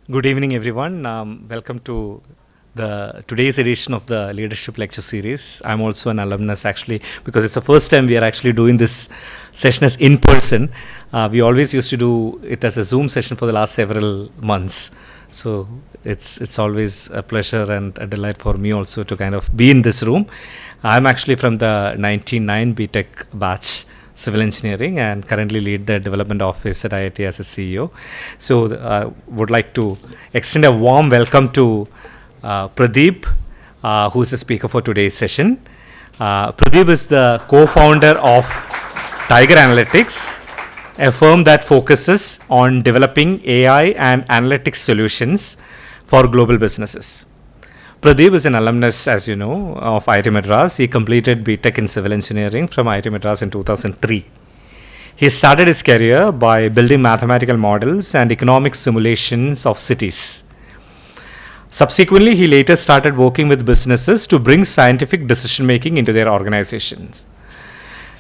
Good evening, everyone. Welcome to the today's edition of the Leadership Lecture Series. I'm also an alumnus, actually, because it's the first time we are actually doing this session as in person. We always used to do it as a Zoom session for the last several months. So it's always a pleasure and a delight for me also to kind of be in this room. I'm actually from the 99 BTech batch, civil engineering, and currently lead the development office at IIT as a CEO. So would like to extend a warm welcome to Pradeep, who is the speaker for today's session. Pradeep is the co-founder of Tiger Analytics, a firm that focuses on developing AI and analytics solutions for global businesses. Pradeep is an alumnus, as you know, of IIT Madras. He completed BTech in Civil Engineering from IIT Madras in 2003. He started his career by building mathematical models and economic simulations of cities. Subsequently, he later started working with businesses to bring scientific decision-making into their organizations.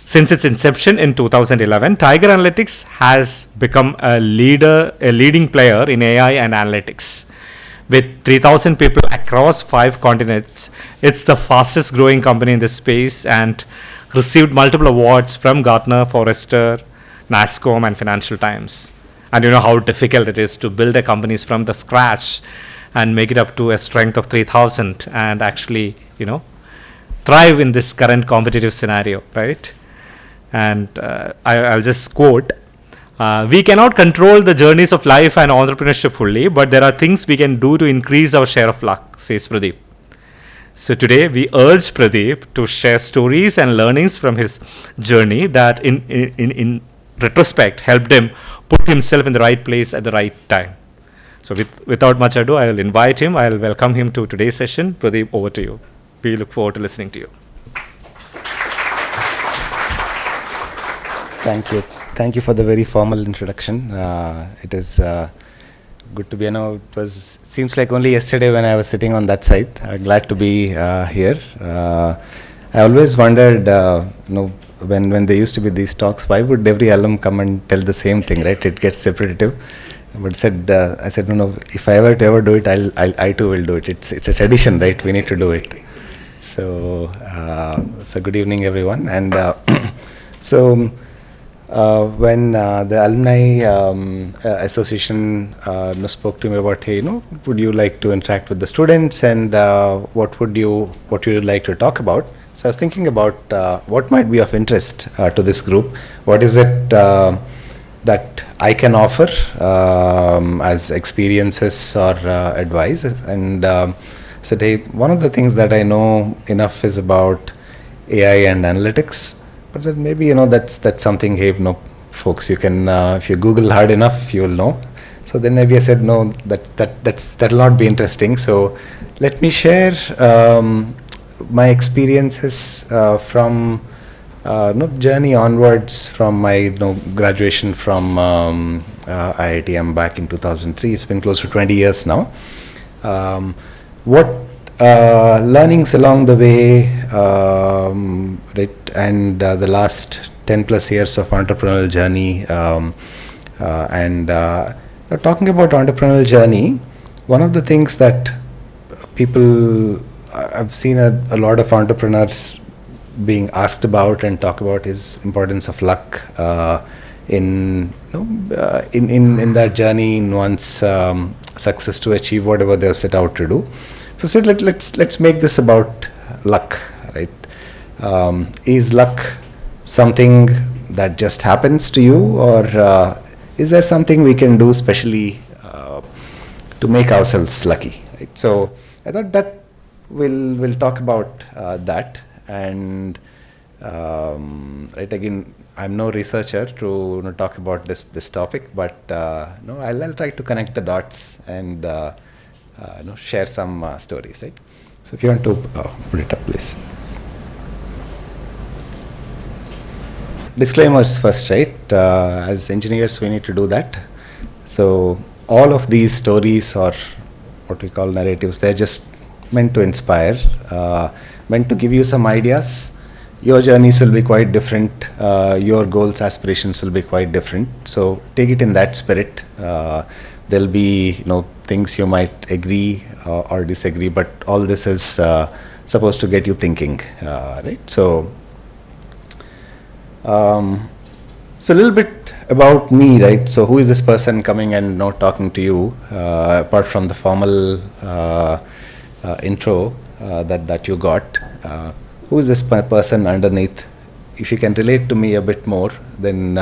Since its inception in 2011, Tiger Analytics has become a leading player in AI and analytics. With 3,000 people across 5 continents, it's the fastest growing company in this space and received multiple awards from Gartner, Forrester, NASSCOM, and Financial Times. And you know how difficult it is to build a company from the scratch and make it up to a strength of 3,000 and actually, thrive in this current competitive scenario, right? And I'll just quote, we cannot control the journeys of life and entrepreneurship fully, but there are things we can do to increase our share of luck, says Pradeep. So today we urge Pradeep to share stories and learnings from his journey that in retrospect helped him put himself in the right place at the right time. So without much ado, I will invite him. I will welcome him to today's session. Pradeep, over to you. We look forward to listening to you. Thank you. Thank you for the very formal introduction. It is good to be. It seems like only yesterday when I was sitting on that side. Glad to be here. I always wondered, when there used to be these talks, why would every alum come and tell the same thing, right? It gets repetitive. But I said, no. If I ever do it, I too will do it. It's a tradition, right? We need to do it. So good evening, everyone. And when the Alumni Association spoke to me about, hey, would you like to interact with the students, and what would you like to talk about? So I was thinking about what might be of interest to this group. What is it that I can offer as experiences or advice? And said, hey, one of the things that I know enough is about AI and analytics. But then maybe that's something, hey, folks, you can if you Google hard enough, you will know. So then maybe I said, no, that'll not be interesting. So let me share my experiences from journey onwards from my graduation from IIT. I'm back in 2003. It's been close to 20 years now. What learnings along the way, right, and the last 10 plus years of entrepreneurial journey, and talking about entrepreneurial journey, one of the things that people, I've seen a lot of entrepreneurs being asked about and talk about is importance of luck in that journey, in one's success to achieve whatever they've set out to do. So let's make this about luck, right? Is luck something that just happens to you, or is there something we can do specially to make ourselves lucky, right? So I thought that we'll talk about that. And right, again, I'm no researcher to talk about this topic, but I'll try to connect the dots and share some stories, right? So if you want to put it up, please. Disclaimers first, right? As engineers, we need to do that. So all of these stories, or what we call narratives, they're just meant to inspire, meant to give you some ideas. Your journeys will be quite different. Your goals, aspirations will be quite different. So take it in that spirit. There'll be, things you might agree or disagree, but all this is supposed to get you thinking, right? So a little bit about me, right? So who is this person coming and talking to you, apart from the formal intro that you got? Who is this person underneath? If you can relate to me a bit more, then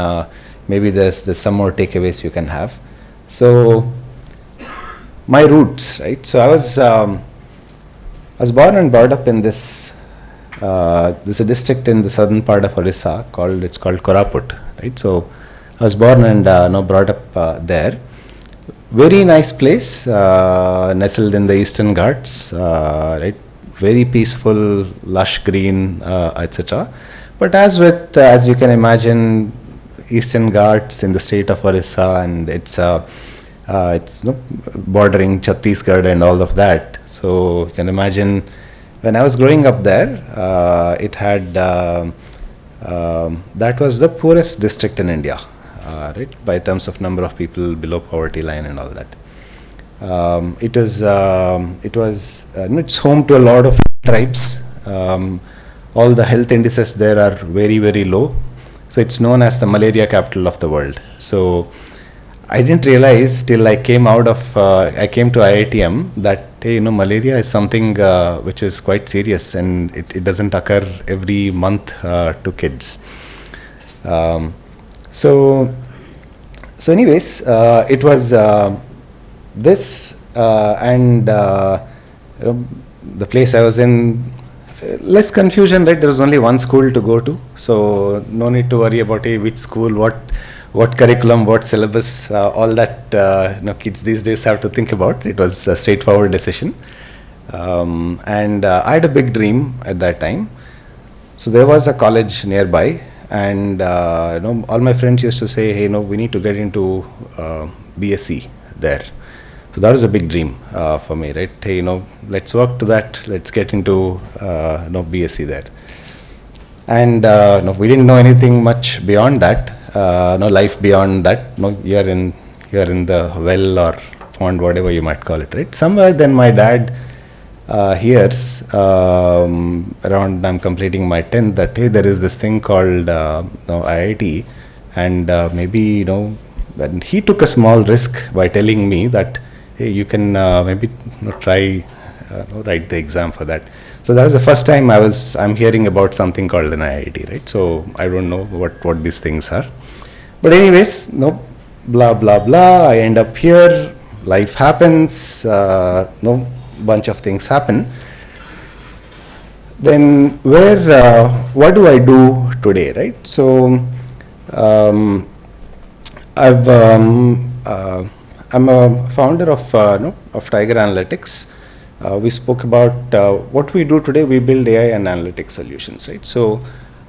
maybe there's some more takeaways you can have. So my roots, right? So I was born and brought up in this. There's a district in the southern part of Orissa called Koraput, right? So I was born and brought up there. Very nice place, nestled in the Eastern Ghats, right? Very peaceful, lush green, etc. But as you can imagine, Eastern Ghats in the state of Orissa, and it's bordering Chhattisgarh and all of that. So you can imagine, when I was growing up there, it had that was the poorest district in India, right? By terms of number of people below poverty line and all that. It's home to a lot of tribes. All the health indices there are very, very low. So it's known as the malaria capital of the world. So I didn't realize till I came to IITM that malaria is something which is quite serious, and it doesn't occur every month to kids. So anyways, it was this and the place I was in, less confusion, right? There was only one school to go to, so no need to worry about which school, what curriculum, what syllabus, all that kids these days have to think about. It was a straightforward decision. And I had a big dream at that time. So there was a college nearby, and all my friends used to say, hey, we need to get into BSc there. So that was a big dream for me, right? Hey, let's work to that. Let's get into BSc there. And we didn't know anything much beyond that. No life beyond that. You're in the well or pond, whatever you might call it, right? Somewhere then my dad hears around I'm completing my 10th that hey, there is this thing called IIT, and maybe and he took a small risk by telling me that hey, you can maybe try write the exam for that. So that was the first time I'm hearing about something called an IIT, right? So I don't know what these things are. But anyways, blah, blah, blah. I end up here. Life happens. Bunch of things happen. Then what do I do today, right? So I'm a founder of Tiger Analytics. We spoke about what we do today. We build AI and analytics solutions, right? So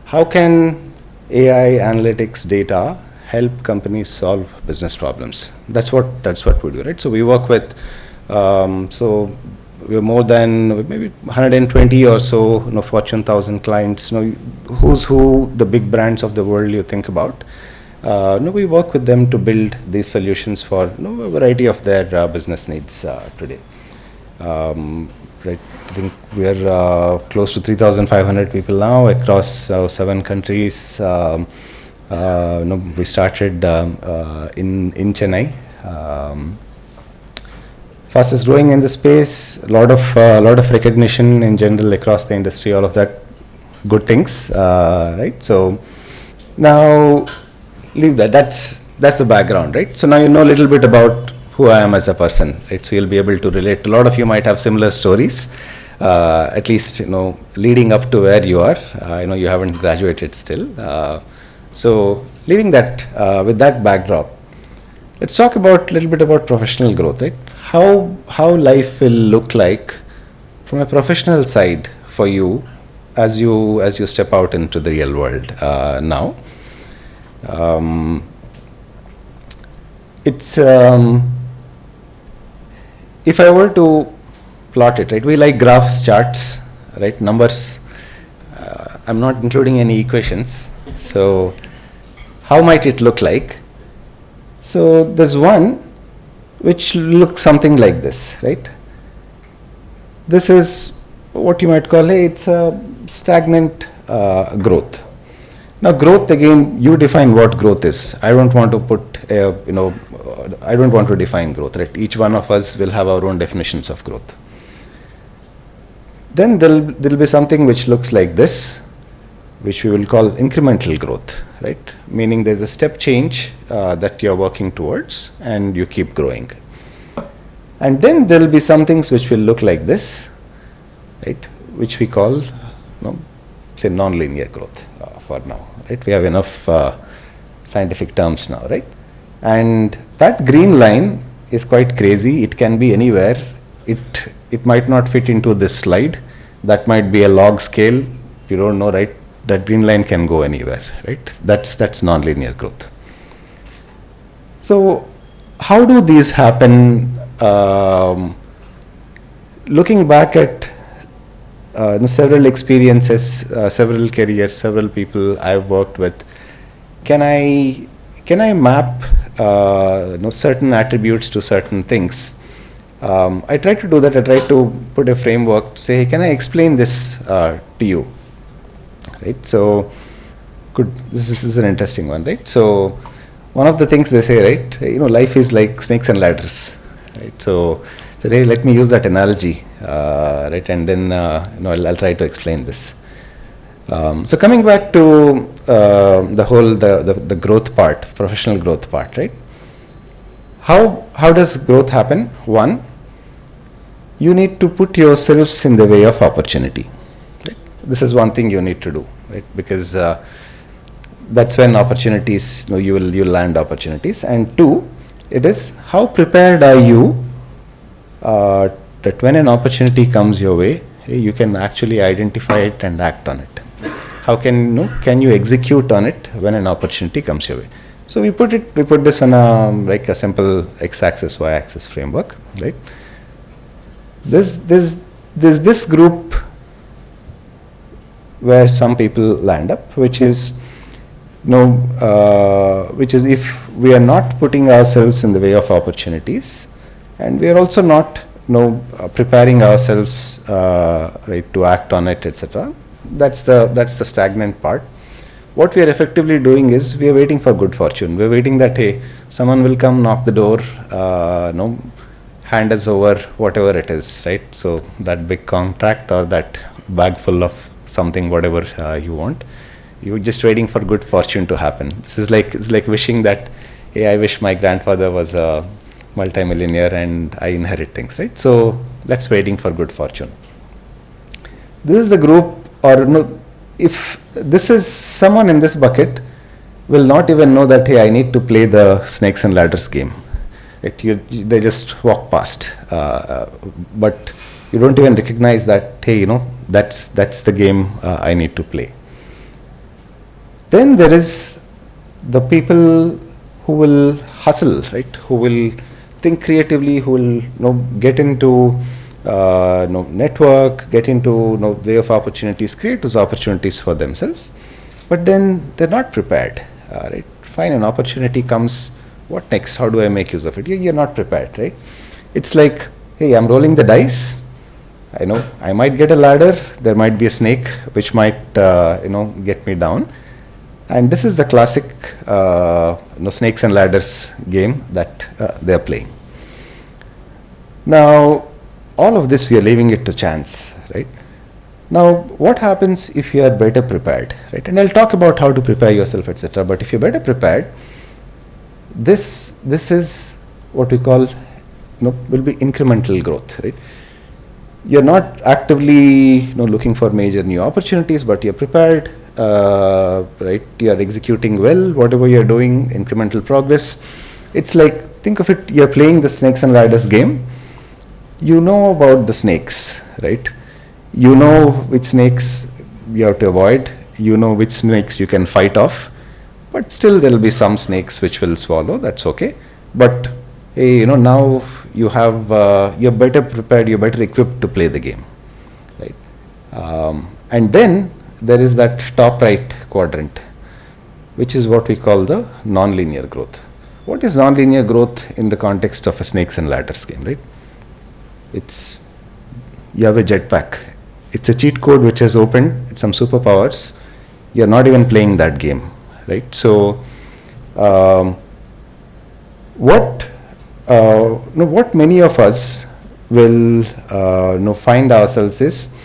how can AI, analytics, data help companies solve business problems? That's what we do, right? So we work with so we're more than maybe 120 or so Fortune 1000 clients. Who's who, the big brands of the world you think about. We work with them to build these solutions for a variety of their business needs today. Right, I think we are close to 3,500 people now across 7 countries. We started in Chennai. Fastest growing in the space, a lot of recognition in general across the industry, all of that good things, right? So now leave that. That's the background, right? So now you know a little bit about who I am as a person, right? So you'll be able to relate. A lot of you might have similar stories, at least leading up to where you are. You haven't graduated still. So leaving that with that backdrop, let's talk a little bit about professional growth, right? How life will look like from a professional side for you as you step out into the real world now. It's if I were to plot it, right? We like graphs, charts, right? Numbers. I'm not including any equations. So how might it look like? So there's one which looks something like this, right? This is what you might call it's a stagnant growth. Now, growth, again, you define what growth is. I don't want to put, I don't want to define growth, right? Each one of us will have our own definitions of growth. Then there'll be something which looks like this, which we will call incremental growth, right? Meaning there's a step change that you're working towards and you keep growing. And then there'll be some things which will look like this, right? Which we call, say, non-linear growth for now, right? We have enough scientific terms now, right? And that green line is quite crazy. It can be anywhere. It might not fit into this slide. That might be a log scale. You don't know, right? That green line can go anywhere, right? That's non-linear growth. So how do these happen? Looking back at several experiences, several careers, several people I've worked with, can I map certain attributes to certain things? I try to do that. I try to put a framework to say, hey, can I explain this to you? Right? So, this is an interesting one, right? So, one of the things they say, right? Life is like snakes and ladders, right? So hey, let me use that analogy, right? And then I'll try to explain this. So coming back to the growth part, professional growth part, right? How does growth happen? One, you need to put yourselves in the way of opportunity. Right? This is one thing you need to do, right? Because that's when opportunities, you'll land opportunities. And two, it is how prepared are you that when an opportunity comes your way, you can actually identify it and act on it. How can you execute on it when an opportunity comes your way? So we put this on a simple x-axis, y-axis framework, right? There's this group where some people land up, which is if we are not putting ourselves in the way of opportunities, and we are also not preparing ourselves right to act on it, etc. That's the stagnant part. What we are effectively doing is we are waiting for good fortune. We are waiting that hey, someone will come knock the door, hand us over whatever it is, right? So that big contract or that bag full of something, whatever you want. You're just waiting for good fortune to happen. It's like wishing that, hey, I wish my grandfather was a multimillionaire and I inherit things, right? So that's waiting for good fortune. This is the group, if this is someone in this bucket will not even know that, hey, I need to play the snakes and ladders game. They just walk past, but you don't even recognize that, hey, that's the game I need to play. Then there is the people who will hustle, right? Who will think creatively, who will get into network, get into way of opportunities, create those opportunities for themselves. But then they're not prepared, right? Fine, an opportunity comes. What next? How do I make use of it? You're not prepared, right? It's like, hey, I'm rolling the dice. I know I might get a ladder. There might be a snake which might get me down. And this is the classic snakes and ladders game that they're playing. Now, all of this we are leaving it to chance, right? Now, what happens if you are better prepared, right? And I'll talk about how to prepare yourself, etc. But if you're better prepared, this is what we call will be incremental growth, right? You're not actively looking for major new opportunities, but you're prepared, right? You're executing well, whatever you're doing, incremental progress. It's like, think of it, you're playing the snakes and ladders game. You know about the snakes, right? You know which snakes you have to avoid. You know which snakes you can fight off. But still there will be some snakes which will swallow. That's okay. But hey, now you have you're better prepared. You're better equipped to play the game, right? And then there is that top right quadrant, which is what we call the non-linear growth. what is nonlinear growth in the context of a snakes and ladders game, right? It's, you have a jetpack. It's a cheat code which has opened some superpowers. You're not even playing that game, right? So, what many of us will find ourselves is,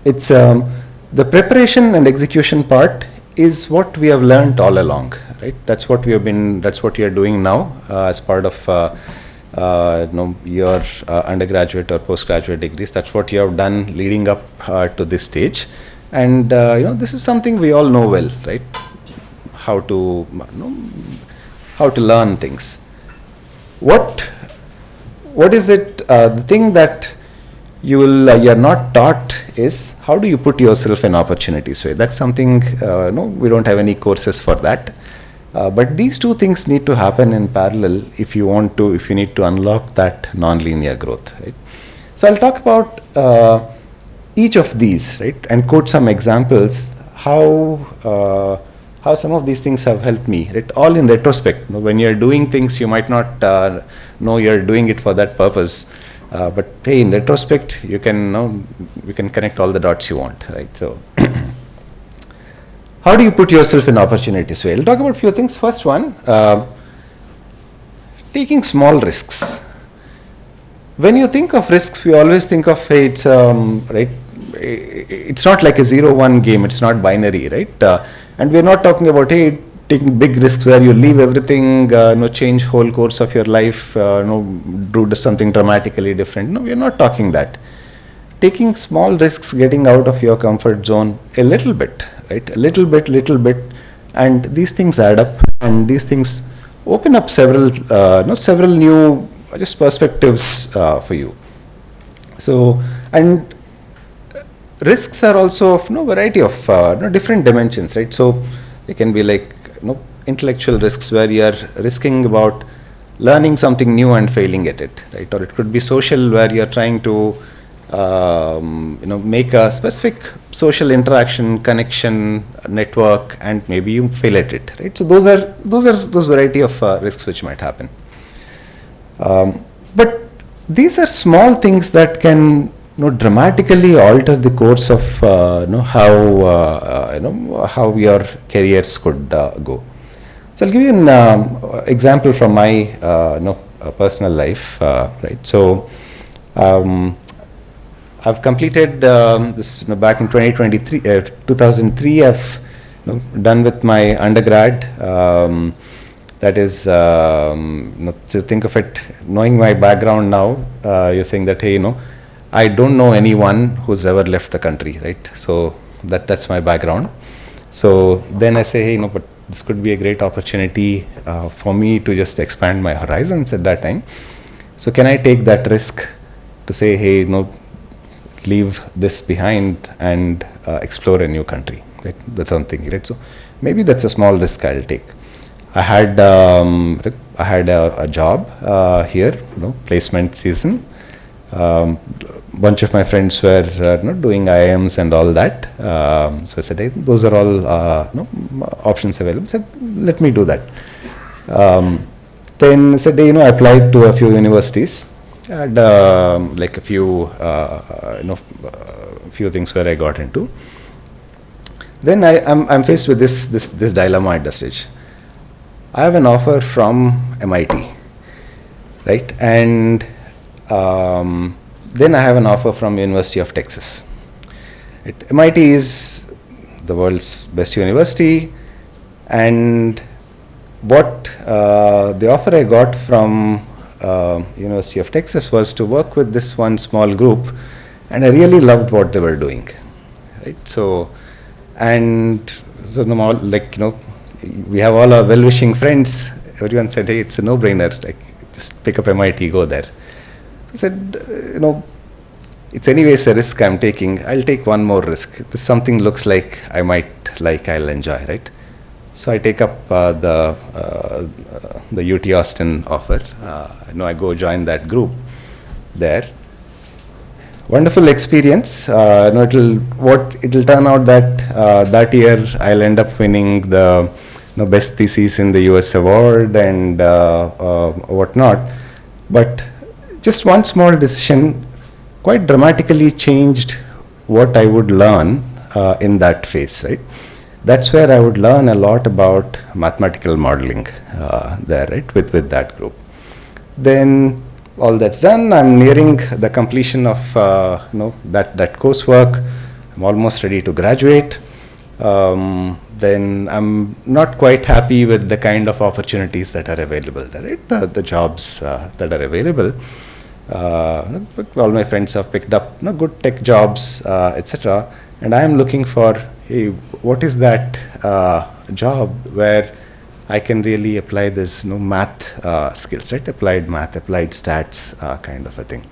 it's the preparation and execution part is what we have learned all along, right? That's what we have been, that's what you are doing now as part of your undergraduate or postgraduate degrees. That's what you have done leading up to this stage. And this is something we all know well, right? How to learn things. What is it? The thing that you're not taught is, how do you put yourself in opportunities way? That's something we don't have any courses for that. But these two things need to happen in parallel if you need to unlock that non-linear growth, right? So I'll talk about each of these, right, and quote some examples how some of these things have helped me, right? All in retrospect. When you're doing things, you might not know you're doing it for that purpose, but hey, in retrospect, you can connect all the dots you want, right? So. How do you put yourself in opportunities? Well, I'll talk about a few things. First one, taking small risks. When you think of risks, we always think of, hey, it's right. It's not like a 0-1 game. It's not binary, right? And we're not talking about, hey, taking big risks where you leave everything, change whole course of your life, do something dramatically different. No, we're not talking that. Taking small risks, getting out of your comfort zone a little bit, right? A little bit, and these things add up, and these things open up several new just perspectives for you. So, and risks are also of variety of different dimensions, right? So they can be like intellectual risks, where you are risking about learning something new and failing at it, right? Or it could be social, where you are trying to make a specific social interaction, connection, network, and maybe you fail at it, right? So those variety of risks which might happen. But these are small things that can dramatically alter the course of how your careers could go. So I'll give you an example from my personal life, right? So. I've completed this back in 2003. I've done with my undergrad. That is, to think of it, knowing my background now, you're saying that, hey, I don't know anyone who's ever left the country, right? So that's my background. So then I say, hey, but this could be a great opportunity for me to just expand my horizons at that time. So can I take that risk to say, hey, leave this behind and explore a new country, right? That's something, right? So maybe that's a small risk I'll take. I had a job here, placement season. Bunch of my friends were doing IIMs and all that. So I said, hey, those are all options available. I said, let me do that. Then I said, hey, I applied to a few universities. I had like a few things where I got into. Then I'm faced with this dilemma at the stage. I have an offer from MIT, right? And then I have an offer from University of Texas. MIT is the world's best university, and what the offer I got from University of Texas was to work with this one small group, and I really loved what they were doing, right? So, we have all our well-wishing friends. Everyone said, hey, it's a no-brainer, like just pick up MIT, go there. I said, it's anyways a risk I'm taking. I'll take one more risk. This something looks like I might like, I'll enjoy, right? So I take up the UT Austin offer. I go join that group there. Wonderful experience. It'll turn out that that year I'll end up winning the best thesis in the US award and whatnot. But just one small decision quite dramatically changed what I would learn in that phase, right? That's where I would learn a lot about mathematical modeling there, right, with that group. Then all that's done, I'm nearing the completion of that coursework. I'm almost ready to graduate. Then I'm not quite happy with the kind of opportunities that are available there, right? The jobs that are available. All my friends have picked up good tech jobs, etc. And I am looking for, hey, what is that job where I can really apply this math skills, right? Applied math, applied stats kind of a thing.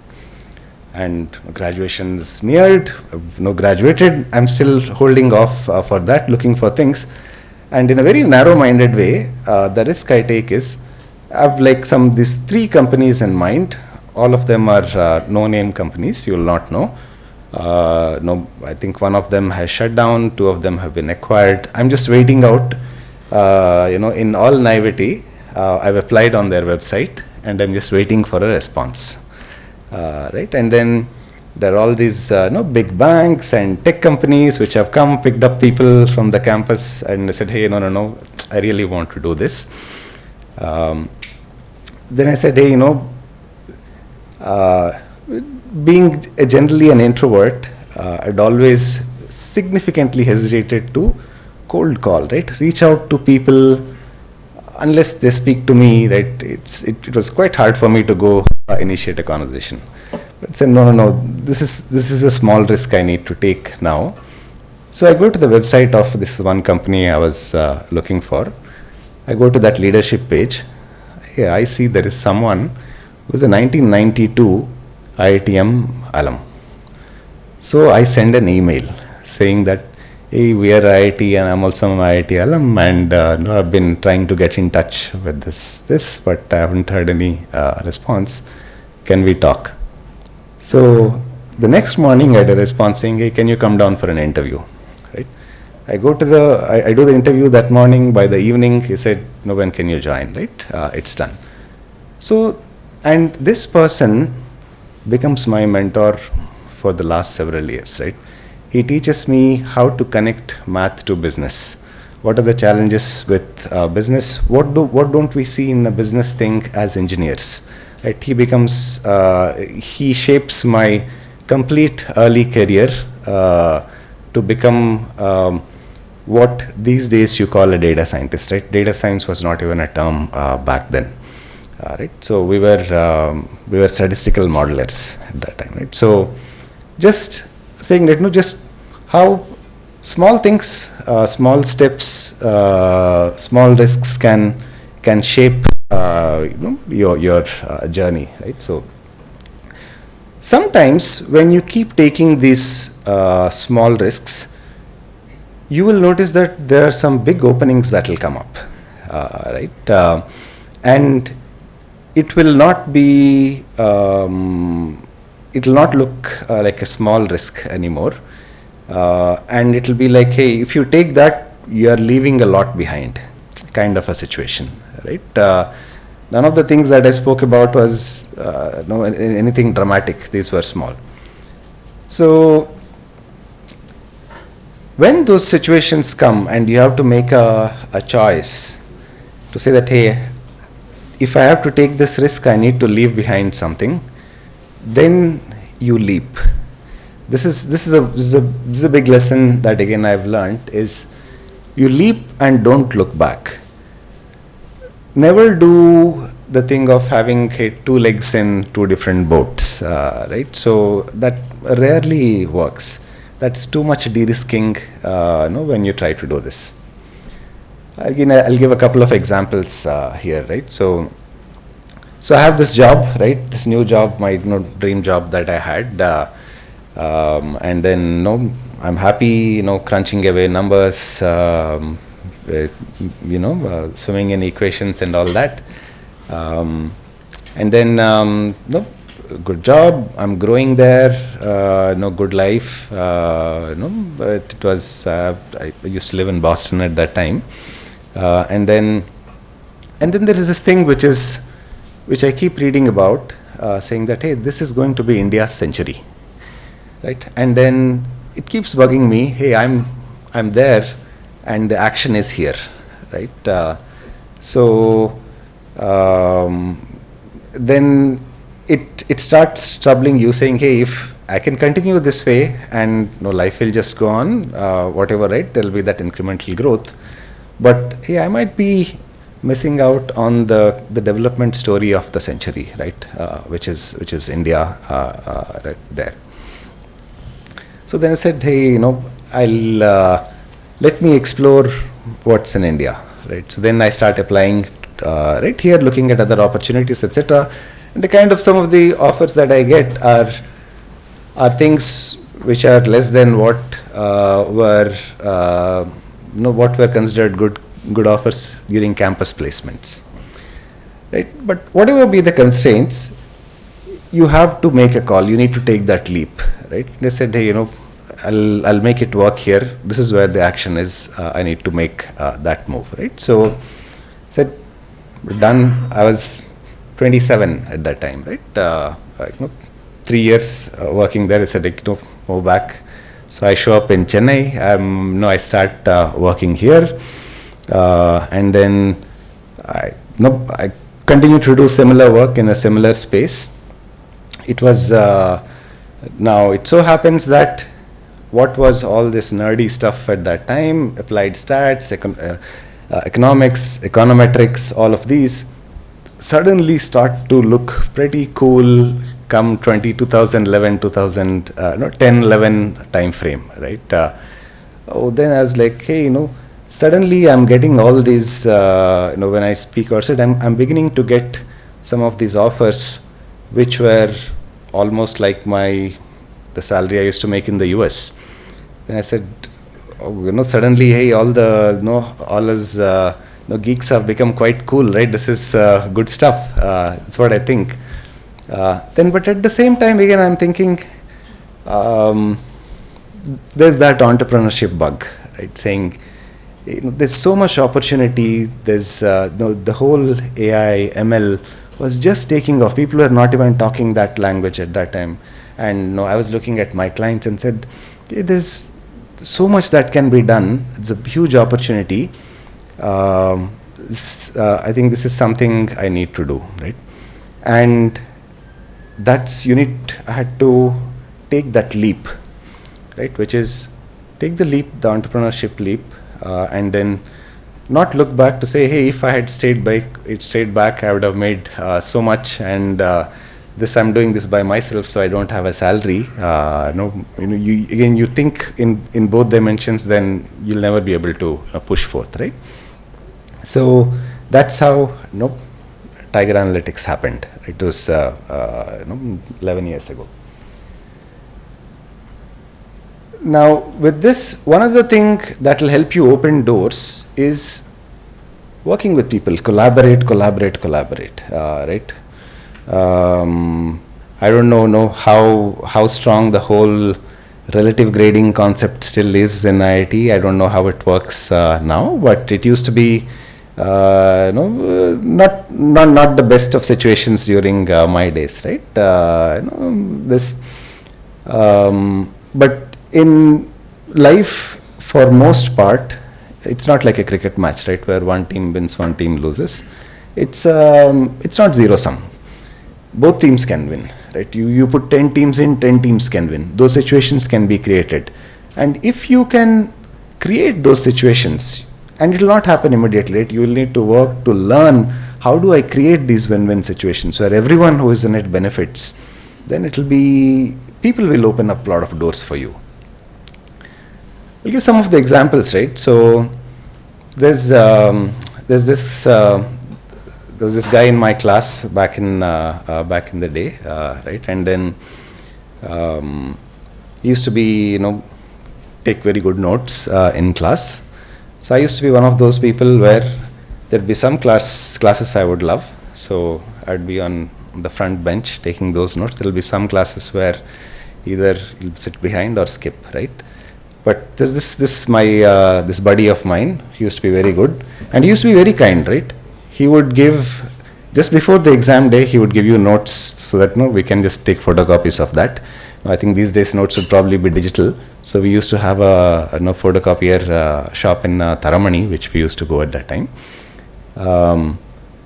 And graduation's neared, graduated. I'm still holding off for that, looking for things. And in a very narrow-minded way, the risk I take is, I have like these 3 companies in mind. All of them are no-name companies, you will not know. I think one of them has shut down, 2 of them have been acquired. I'm just waiting out, in all naivety. I've applied on their website and I'm just waiting for a response. Right, and then there are all these big banks and tech companies which have come, picked up people from the campus and said, hey, no, I really want to do this. Then I said, hey, being generally an introvert, I'd always significantly hesitated to cold call, right? Reach out to people unless they speak to me, right? It was quite hard for me to go initiate a conversation. But said, no, this is a small risk I need to take now. So I go to the website of this one company I was looking for. I go to that leadership page. Yeah, I see there is someone who's a 1992 IITM alum. So I send an email saying that, hey, we are IIT and I'm also an IIT alum, and I've been trying to get in touch with this, but I haven't heard any response. Can we talk? So the next morning I had a response saying, hey, can you come down for an interview? Right? I go to I do the interview that morning. By the evening he said, no, when can you join? Right? It's done. So, and this person becomes my mentor for the last several years, right? He teaches me how to connect math to business. What are the challenges with business? What don't we see in the business thing as engineers? Right? He shapes my complete early career to become what these days you call a data scientist, right? Data science was not even a term back then, right? So we were statistical modelers at that time, right? So just saying that, just how small things, small steps, small risks can shape your journey, right? So sometimes when you keep taking these small risks, you will notice that there are some big openings that will come up, right? And it will not be, it will not look like a small risk anymore. And it will be like, hey, if you take that, you are leaving a lot behind, kind of a situation, right? None of the things that I spoke about was anything dramatic. These were small. So when those situations come and you have to make a choice to say that, hey, if I have to take this risk, I need to leave behind something, then you leap. This is a big lesson that again I've learned, is you leap and don't look back. Never do the thing of having 2 legs in 2 different boats, right? So that rarely works. That's too much de-risking when you try to do this. Again, I'll give a couple of examples here, right? So I have this job, right? This new job, my dream job that I had, and then I'm happy, crunching away numbers, swimming in equations and all that, and then good job, I'm growing there, good life, but it was I used to live in Boston at that time. And then there is this thing which I keep reading about, saying that, hey, this is going to be India's century, right? And then it keeps bugging me, hey, I'm there, and the action is here, right? Then it starts troubling you, saying, hey, if I can continue this way and life will just go on, whatever, right? There will be that incremental growth. But hey, I might be missing out on the development story of the century, right? Which is India, right there. So then I said, hey, I'll let me explore what's in India, right? So then I start applying right here, looking at other opportunities, etc. And the kind of some of the offers that I get are things which are less than what were considered good offers during campus placements, right? But whatever be the constraints, you have to make a call. You need to take that leap, right? They said, hey, I'll make it work here. This is where the action is. I need to make that move, right? So said, done. I was 27 at that time, right? 3 years working there. I said, move back. So I show up in Chennai. I start working here, and then I continue to do similar work in a similar space. It was now it so happens that what was all this nerdy stuff at that time, applied stats, economics, econometrics, all of these suddenly start to look pretty cool come 2011 10 11 time frame, right? Then I was like, hey, suddenly I'm getting all these when I speak outside, I'm beginning to get some of these offers which were almost like the salary I used to make in the US. Then I said, suddenly, hey, all us geeks have become quite cool, right? This is good stuff. That's what I think. But at the same time, again, I'm thinking there's that entrepreneurship bug, right? Saying there's so much opportunity. There's the whole AI, ML was just taking off. People were not even talking that language at that time. And I was looking at my clients and said, hey, there's so much that can be done. It's a huge opportunity. I think this is something I need to do, right? And I had to take that leap, right? Which is take the leap, the entrepreneurship leap, and then not look back to say, hey, if I had stayed back, I would have made so much, and I'm doing this by myself, so I don't have a salary. You think in both dimensions, then you'll never be able to push forth, right? So that's how Tiger Analytics happened. It was 11 years ago. Now, with this, one other thing that will help you open doors is working with people. Collaborate, right? I don't know how strong the whole relative grading concept still is in IIT. I don't know how it works now, but it used to be not the best of situations during my days, right? But in life, for most part, it's not like a cricket match, right, where one team wins, one team loses. It's not zero sum. Both teams can win, right? You put 10 teams in, 10 teams can win. Those situations can be created, and if you can create those situations, and it will not happen immediately, right? You will need to work to learn how do I create these win-win situations where everyone who is in it benefits. Then people will open up a lot of doors for you. I'll give some of the examples, right? So there's this guy in my class back in the day, right? And then he used to be take very good notes in class. So I used to be one of those people where there'd be some classes I would love. So I'd be on the front bench taking those notes. There'll be some classes where either you'll sit behind or skip, right? But there's this buddy of mine. He used to be very good, And he used to be very kind, right? He would give, just before the exam day, he would give you notes so that we can just take photocopies of that. I think these days notes would probably be digital. So we used to have a photocopier shop in Taramani, which we used to go at that time.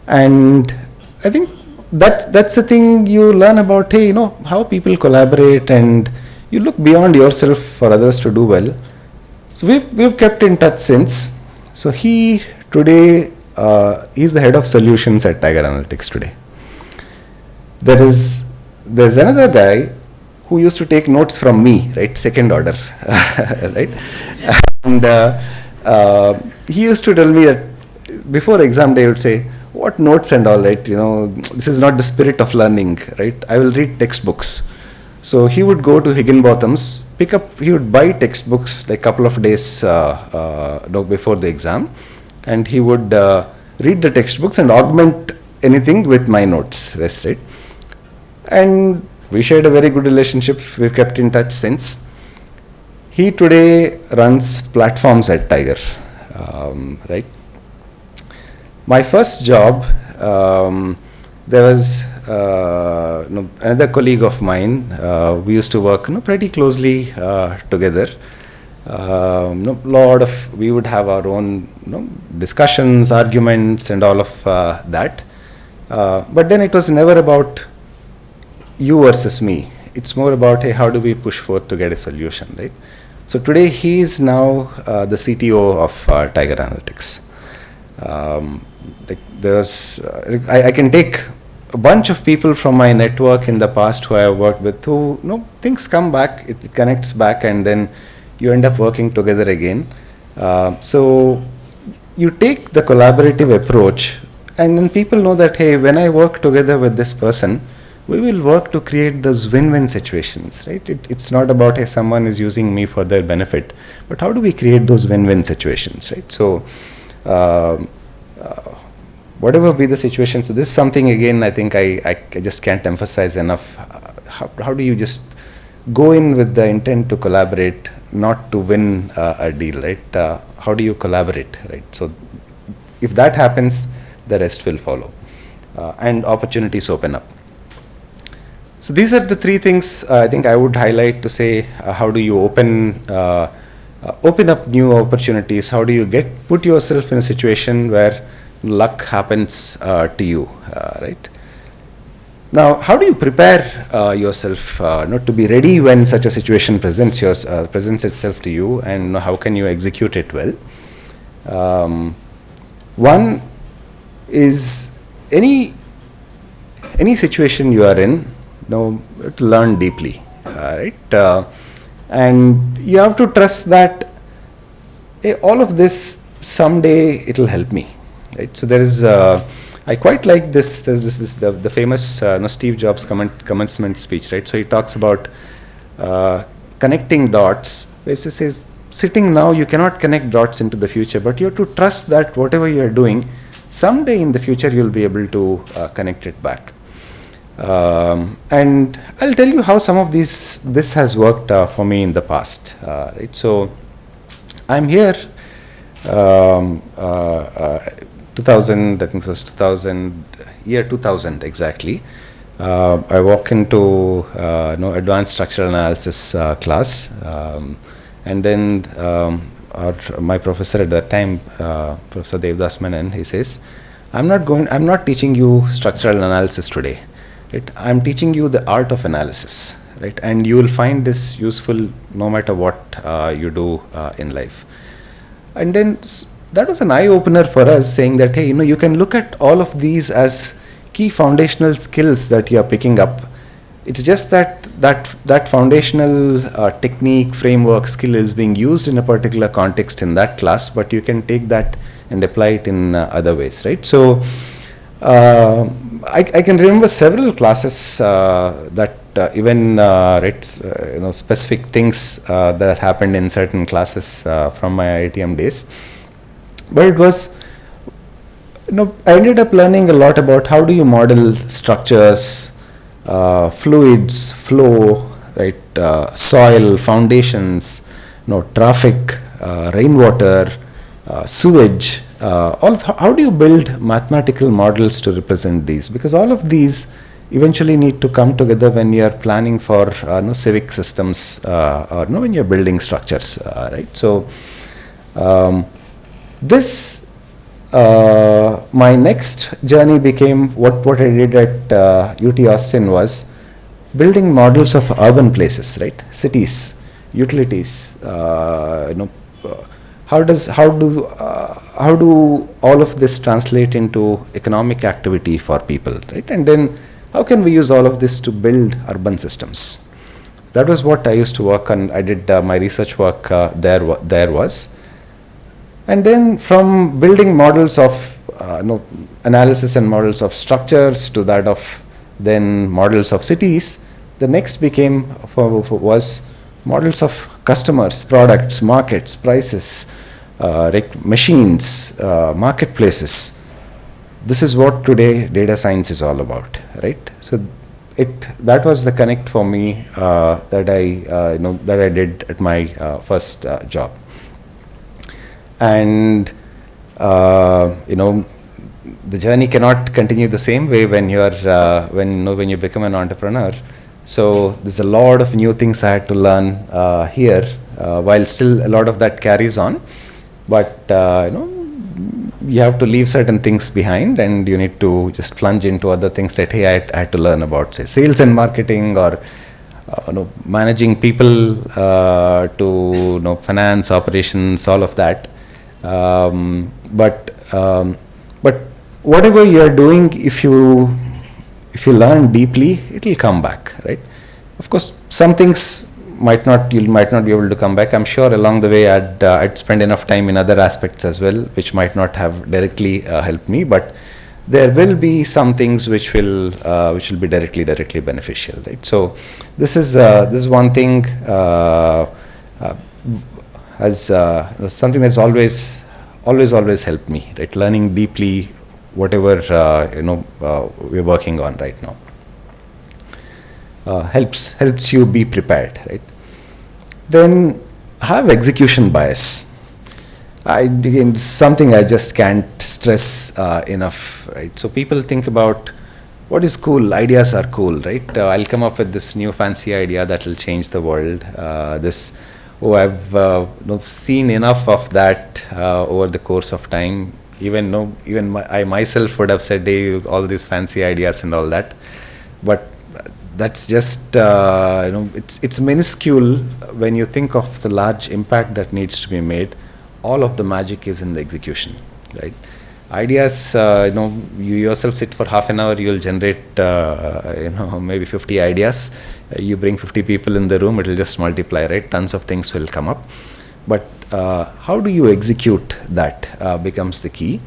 And I think that's the thing you learn about, hey, how people collaborate, and you look beyond yourself for others to do well. So we've kept in touch since. So he today, he's the head of solutions at Tiger Analytics today. There's another guy who used to take notes from me, right, second order, right? And he used to tell me that before exam day, he would say, what notes and all, right? This is not the spirit of learning, right? I will read textbooks. So he would go to Higginbotham's, he would buy textbooks like a couple of days before the exam, and he would read the textbooks and augment anything with my notes, right? And we shared a very good relationship. We've kept in touch since. He today runs platforms at Tiger, right? My first job, there was another colleague of mine. We used to work pretty closely together. We would have our own discussions, arguments, and all of that. But then it was never about you versus me. It's more about, hey, how do we push forth to get a solution, right? So today he is now the CTO of Tiger Analytics. I can take a bunch of people from my network in the past who I have worked with, who things come back, it connects back, and then you end up working together again. So you take the collaborative approach, and then people know that, hey, when I work together with this person, we will work to create those win-win situations, right? It's not about, hey, someone is using me for their benefit, but how do we create those win-win situations, right? So whatever be the situation, so this is something, again, I think I just can't emphasize enough. How do you just go in with the intent to collaborate, not to win a deal, right? How do you collaborate, right? So if that happens, the rest will follow, and opportunities open up. So these are the three things I think I would highlight to say, how do you open up new opportunities? How do you put yourself in a situation where luck happens to you, right? Now, how do you prepare yourself not to be ready when such a situation presents itself to you, and how can you execute it well? One is any situation you are in, to learn deeply, right? And you have to trust that, hey, all of this someday it will help me, right? So there is, I quite like this. There's the famous Steve Jobs commencement speech, right? So he talks about connecting dots. Where he says, sitting now, you cannot connect dots into the future, but you have to trust that whatever you are doing, someday in the future you'll be able to connect it back. And I'll tell you how some of this has worked for me in the past, right? So I'm here, 2000, I think it was 2000 exactly. I walk into advanced structural analysis class, and then my professor at that time, Professor Devdas Menon, he says, I'm not teaching you structural analysis today. Right? I'm teaching you the art of analysis, right? And you will find this useful no matter what you do in life. And then that was an eye-opener for us, saying that, hey, you can look at all of these as key foundational skills that you are picking up. It's just that foundational technique, framework, skill is being used in a particular context in that class, but you can take that and apply it in other ways, right? So I can remember several classes that even specific things that happened in certain classes from my IITM days. But it was, I ended up learning a lot about how do you model structures, fluids, flow, right, soil, foundations, traffic, rainwater, sewage, how do you build mathematical models to represent these? Because all of these eventually need to come together when you are planning for civic systems or when you're building structures, right? So this my next journey became what I did at UT Austin was building models of urban places, right? Cities, utilities, how do all of this translate into economic activity for people, right? And then how can we use all of this to build urban systems? That was what I used to work on. I did my research work there was. And then from building models of analysis and models of structures to that of then models of cities, the next became was models of customers, products, markets, prices, machines, marketplaces. This is what today data science is all about, right? So that was the connect for me that I did at my first job. And the journey cannot continue the same way when you're when you become an entrepreneur. So there's a lot of new things I had to learn here, while still a lot of that carries on. But you have to leave certain things behind, and you need to just plunge into other things that I had to learn about, say, sales and marketing, or managing people, to finance, operations, all of that. But whatever you are doing, if you learn deeply, it will come back, right? Of course, some things you might not be able to come back. I'm sure along the way I'd spend enough time in other aspects as well, which might not have directly helped me, but there will be some things which will be directly beneficial, right? So this is one thing, as something that's always helped me, right? Learning deeply whatever we're working on right now helps you be prepared, right? Then have execution bias. Again, something I just can't stress enough, right? So people think about what is cool. Ideas are cool, right? I'll come up with this new fancy idea that will change the world. I've seen enough of that over the course of time. I myself would have said, hey, all these fancy ideas and all that, but that's just it's minuscule when you think of the large impact that needs to be made. All of the magic is in the execution, right? Ideas, you yourself sit for half an hour, you'll generate maybe 50 ideas. You bring 50 people in the room, it will just multiply, right? Tons of things will come up, but how do you execute that becomes the key,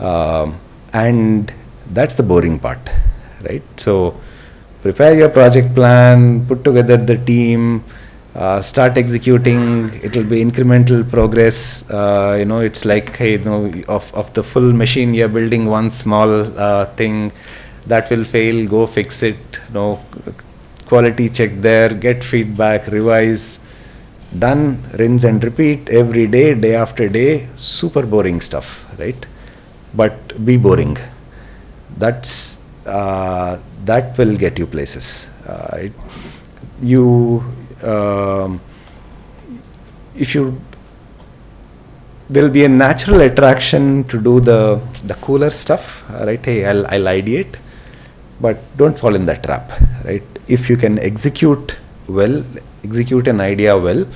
and that's the boring part, right? So prepare your project plan, put together the team, start executing. It will be incremental progress. It's like, hey, of the full machine, you're building one small thing that will fail, go fix it, quality check there, get feedback, revise, done, rinse and repeat every day, day after day. Super boring stuff, right? But be boring. That will get you places, right? There'll be a natural attraction to do the cooler stuff, right? Hey, I'll ideate, but don't fall in that trap, right? If you can execute an idea well,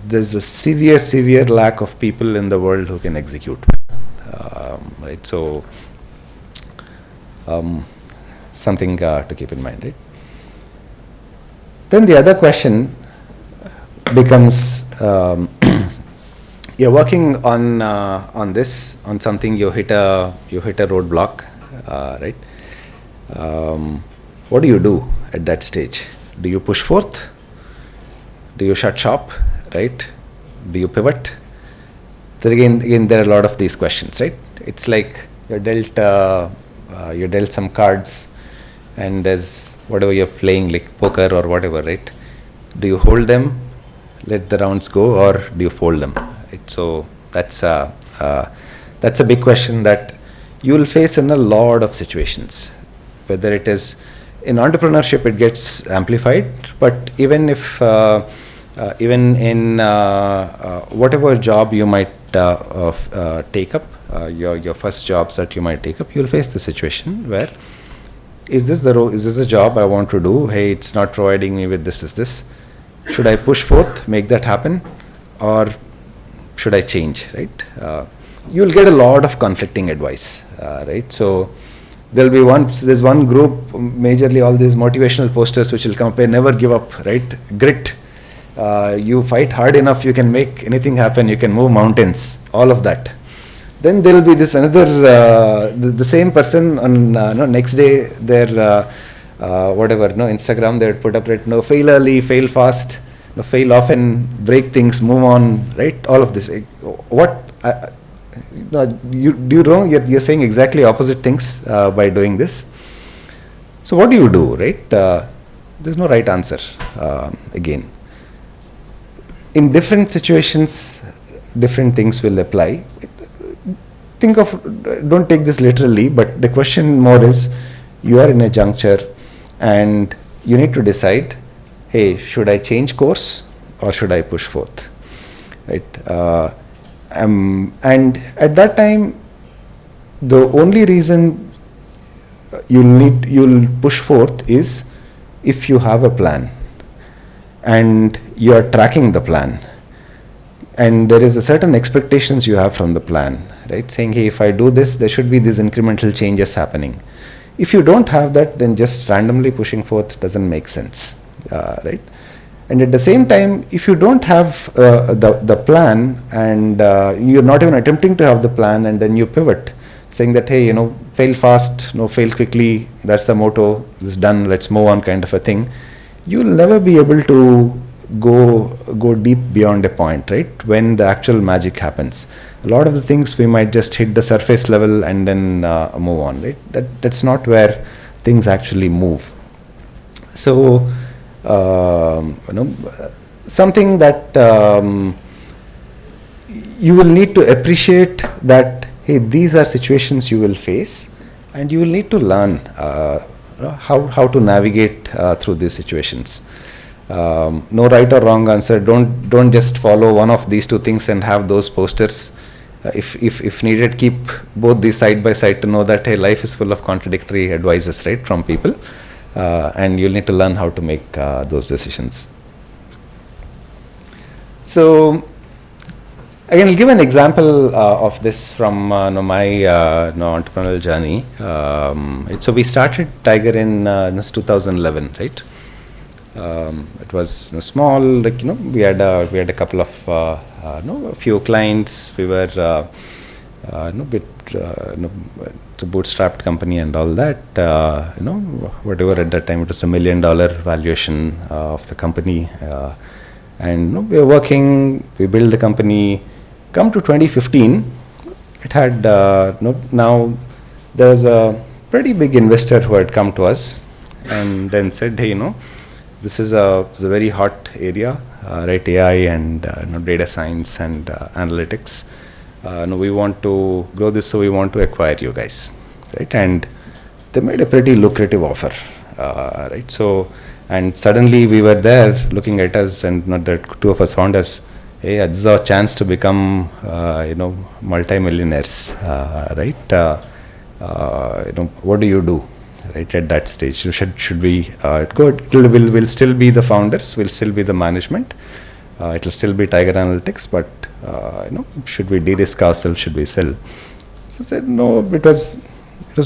there's a severe lack of people in the world who can execute, right? So something to keep in mind, right? Then the other question becomes, you're working on something, you hit a roadblock, right? What do you do at that stage? Do you push forth? Do you shut shop, right? Do you pivot? Then again, there are a lot of these questions, right? It's like you're dealt some cards, and there's whatever you're playing, like poker or whatever, right? Do you hold them, let the rounds go, or do you fold them, right? So That's a big question that you will face in a lot of situations. Whether it is in entrepreneurship, it gets amplified, but even if even in whatever job you might take up, your first jobs that you might take up, you will face the situation where is this the job I want to do? Hey, it's not providing me with this. Should I push forth, make that happen, or should I change, right? You'll get a lot of conflicting advice, right? So there's one group, majorly all these motivational posters which will come up, never give up, right? Grit. You fight hard enough, you can make anything happen, you can move mountains, all of that. Then there will be this another, the same person on next day, their Instagram, they would put up, right, fail early, fail fast, fail often, break things, move on, right? All of this. You're saying exactly opposite things by doing this. So what do you do, right? There's no right answer. Again, in different situations, different things will apply. Don't take this literally, but the question more is, you are in a juncture and you need to decide, hey, should I change course or should I push forth, right? And at that time, the only reason you'll push forth is if you have a plan and you are tracking the plan, and there is a certain expectations you have from the plan, right? Saying, hey, if I do this, there should be these incremental changes happening. If you don't have that, then just randomly pushing forth doesn't make sense, right? And at the same time, if you don't have the plan and you're not even attempting to have the plan, and then you pivot, saying that, hey, fail fast, fail quickly, that's the motto, it's done, let's move on, kind of a thing, you'll never be able to go deep beyond a point, right? When the actual magic happens, a lot of the things we might just hit the surface level and then move on, right? That's not where things actually move. So something that you will need to appreciate that, hey, these are situations you will face, and you will need to learn how to navigate through these situations. No right or wrong answer. Don't just follow one of these two things and have those posters. If needed, keep both these side by side to know that, hey, life is full of contradictory advices, right, from people, and you'll need to learn how to make those decisions. So again, I'll give an example of this from my entrepreneurial journey. So we started Tiger in 2011, right? It was small, we had a couple of a few clients. We were it's a bootstrapped company and all that. Whatever at that time, it was $1 million valuation of the company, and we were working. We built the company. Come to 2015, it had now there was a pretty big investor who had come to us and then said, hey, this is a very hot area, right? AI and data science and analytics. We want to grow this, so we want to acquire you guys, right? And they made a pretty lucrative offer, right? So, and suddenly we were there looking at us, and not the two of us founders. Hey, this is our chance to become, multi-millionaires, right? What do you do? Right at that stage, should we go? We'll still be the founders, we'll still be the management, it will still be Tiger Analytics, but should we de-risk ourselves? Should we sell? So I said no. It was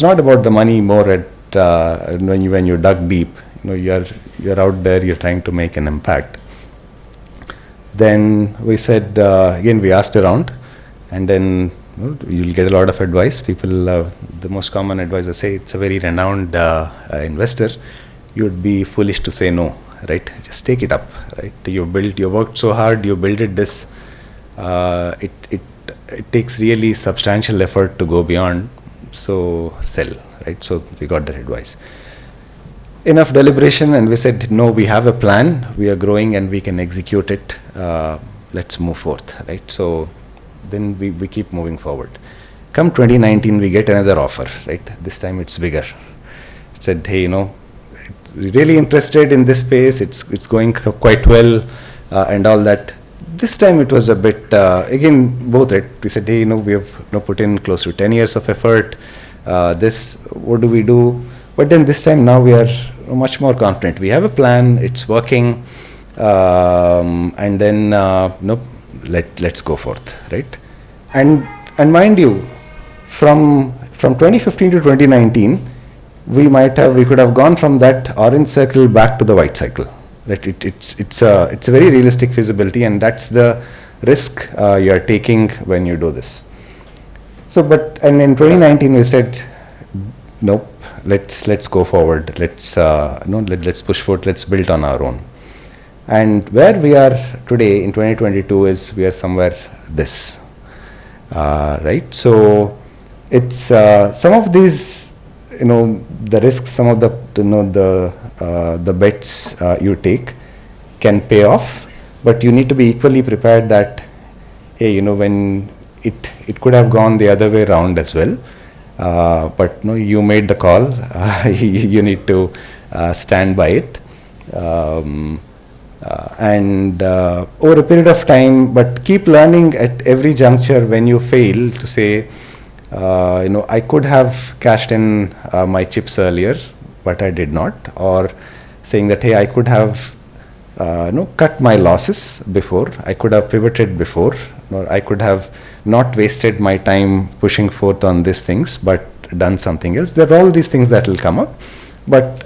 not about the money. More at when you dug deep, you're out there, you're trying to make an impact. Then we said again, we asked around, and then you'll get a lot of advice. People, the most common advice I say, it's a very renowned investor. You would be foolish to say no, right? Just take it up, right? You worked so hard, you built it this. It takes really substantial effort to go beyond. So sell, right? So we got that advice. Enough deliberation, and we said no. We have a plan. We are growing, and we can execute it. Let's move forth, right? So then we keep moving forward. Come 2019, we get another offer, right? This time it's bigger. It said, hey, really interested in this space, it's going quite well, and all that. This time it was a bit, again, both, right? We said, hey, we have put in close to 10 years of effort. What do we do? But then this time now we are much more confident. We have a plan, it's working, and then, let's go forth, right? And mind you, from 2015 to 2019, we could have gone from that orange circle back to the white cycle. Right? It's a very realistic feasibility, and that's the risk you are taking when you do this. So, and in 2019 we said, nope, let's go forward. Let's push forward. Let's build on our own. And where we are today in 2022 is we are somewhere this, right? So it's some of these, the risks, some of the bets you take can pay off, but you need to be equally prepared that, hey, when it could have gone the other way around as well, but you made the call. You need to stand by it, and over a period of time, but keep learning at every juncture when you fail to say, I could have cashed in my chips earlier, but I did not, or saying that, hey, I could have cut my losses before, I could have pivoted before, or I could have not wasted my time pushing forth on these things, but done something else. There are all these things that will come up, but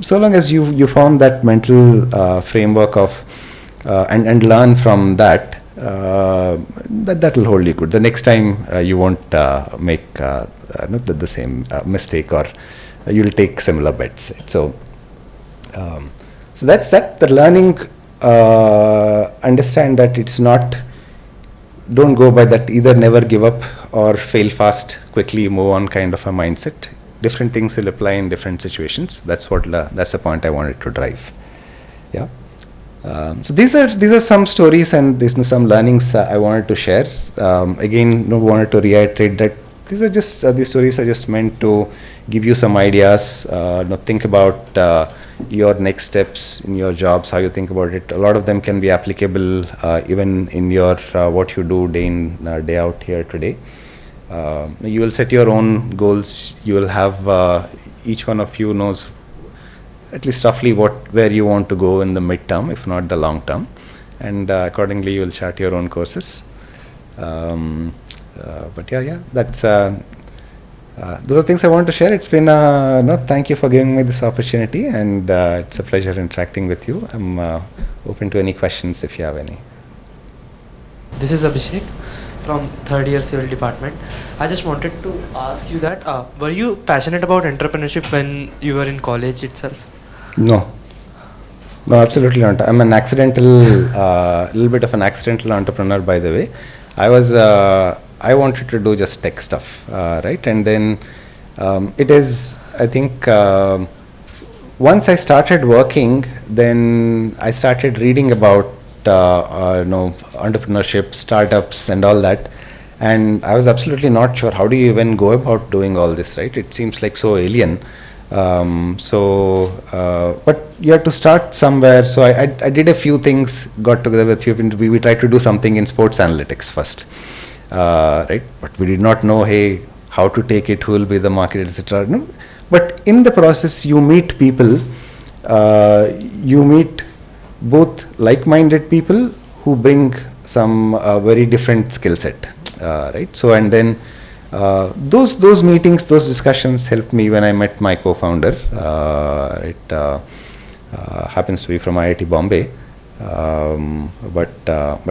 so long as you found that mental framework of and learn from that, that will hold you good. The next time you won't make the same mistake, or you'll take similar bets. So that's that. The learning, understand that it's not. Don't go by that either never give up or fail fast, quickly move on kind of a mindset. Different things will apply in different situations. That's the point I wanted to drive. Yeah. So these are some stories, and there's some learnings I wanted to share. Again, wanted to reiterate that these are just these stories are just meant to give you some ideas. Think about your next steps in your jobs, how you think about it. A lot of them can be applicable even in your what you do day in day out here today. You will set your own goals. You will have each one of you knows at least roughly where you want to go in the midterm, if not the long term, and accordingly you will chart your own courses. But yeah, that's those are things I want to share. It's been thank you for giving me this opportunity, and it's a pleasure interacting with you. I'm open to any questions if you have any. This is Abhishek from third year civil department. I just wanted to ask you that were you passionate about entrepreneurship when you were in college itself? No, absolutely not. I'm an little bit of an accidental entrepreneur, by the way. I wanted to do just tech stuff, right? And then it is, I think, once I started working, then I started reading about entrepreneurship, startups, and all that. And I was absolutely not sure how do you even go about doing all this, right? It seems like so alien. But you have to start somewhere. So I did a few things, got together with few people. We tried to do something in sports analytics first, right? But we did not know, hey, how to take it, who will be the market, etc. No? But in the process, you meet people, you meet both like-minded people who bring some very different skill set, right? So, and then those meetings, those discussions helped me when I met my co-founder. It happens to be from IIT Bombay, but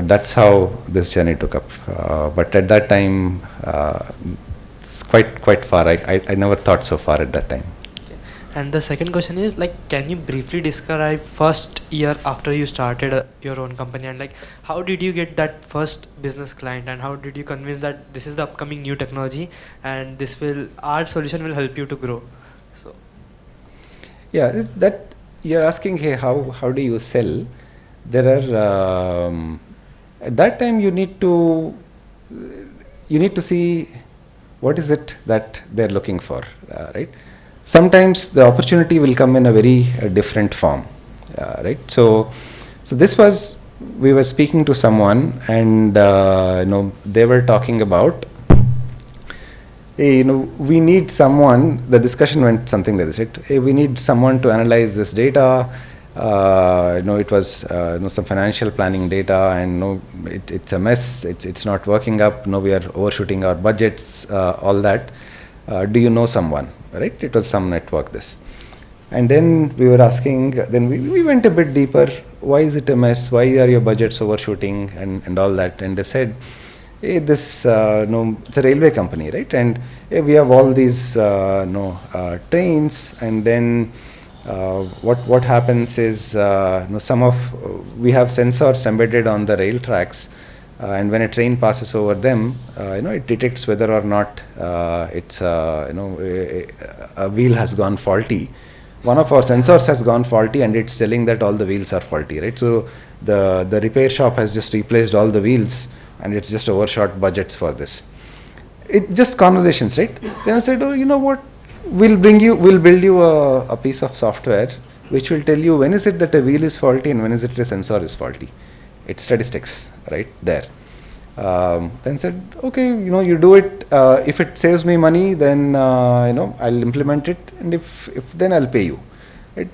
that's how this journey took up. But at that time, it's quite far. I never thought so far at that time. And the second question is, can you briefly describe first year after you started your own company, and how did you get that first business client, and how did you convince that this is the upcoming new technology and our solution will help you to grow? So yeah, it's that you're asking, hey, how do you sell? There are at that time you need to you need to see what is it that they're looking for, right? Sometimes the opportunity will come in a very different form, right? So this was, we were speaking to someone, and they were talking about, hey, we need someone. The discussion went something like this, right? Hey, we need someone to analyze this data. It was some financial planning data, and it's a mess. It's not working up. We are overshooting our budgets. All that. Do you know someone? Right? It was some network. This, and then we were asking. Then we went a bit deeper. Why is it a mess? Why are your budgets overshooting and all that? And they said, hey, this it's a railway company, right? And hey, we have all these trains, and then what happens is we have sensors embedded on the rail tracks, and when a train passes over them, it detects whether or not it's a wheel has gone faulty. One of our sensors has gone faulty, and it's telling that all the wheels are faulty, right? So the repair shop has just replaced all the wheels, and it's just overshot budgets for this. It just conversations, right? Then I said, oh, you know what? We'll build you a piece of software which will tell you when is it that a wheel is faulty and when is it a sensor is faulty. It's statistics right there. Then said, okay, you do it. If it saves me money, then I'll implement it, and if then I'll pay you. Right?